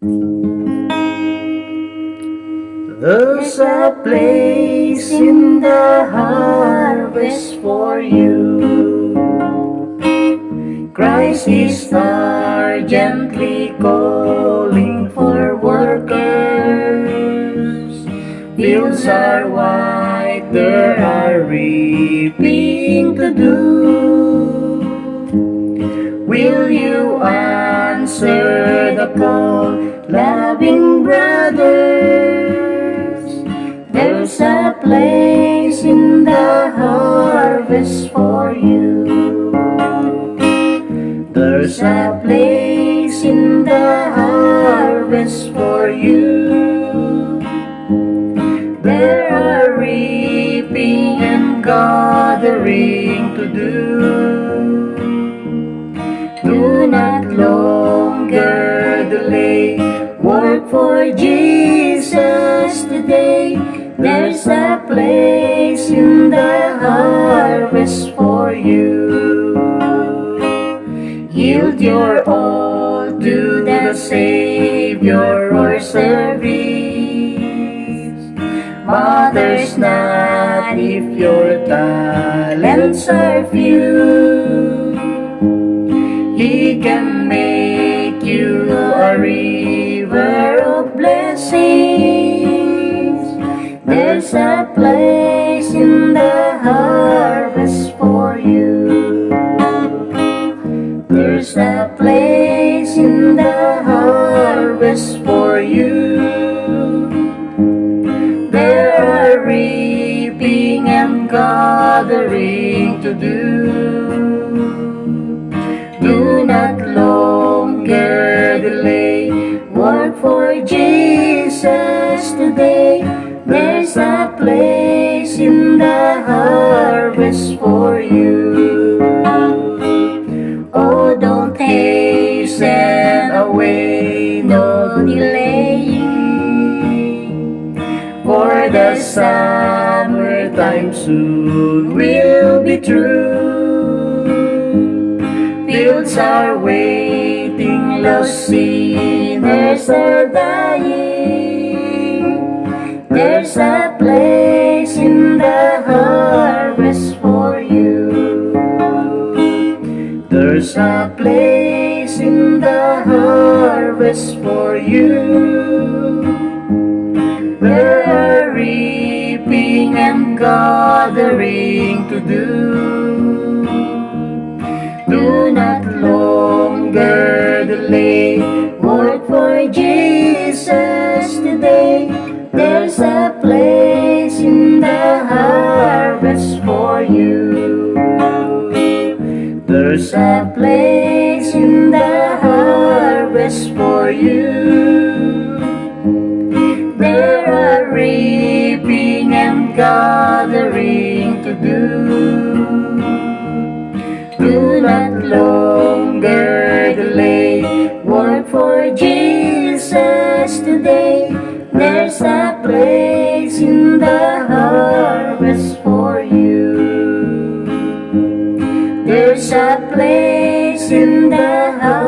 There's a place in the harvest for you. Christ is urgently calling for workers. Fields are white, there are reaping to do. Will you answer the call, loving brothers? There's a place in the harvest for you. There's a place in the harvest for you. There are reaping and gathering to do. Do not longer delay. Work for Jesus today. There's a place in the harvest for you. Yield your all to the Savior or service. Matters not if your talents are few. He can make you a river of blessings. There's a place in the harvest for you. There's a place in the harvest for you. There are reaping and gathering to do. Do not longer delay. Work for Jesus today. There's a place in the harvest for you. Oh, don't hasten away, no delaying. For the summertime soon will be through. Fields are waiting, lost sinners are dying. There's a place in the harvest for you. There's a place in the harvest for you. There are reaping and gathering to do. Do not longer delay. Work for Jesus today. There's a place in the harvest for you. There's a place in the harvest for you. There are reaping and gathering to do. Do not longer delay. Work for Jesus today. There's a place in the harvest for you. There's a place in the harvest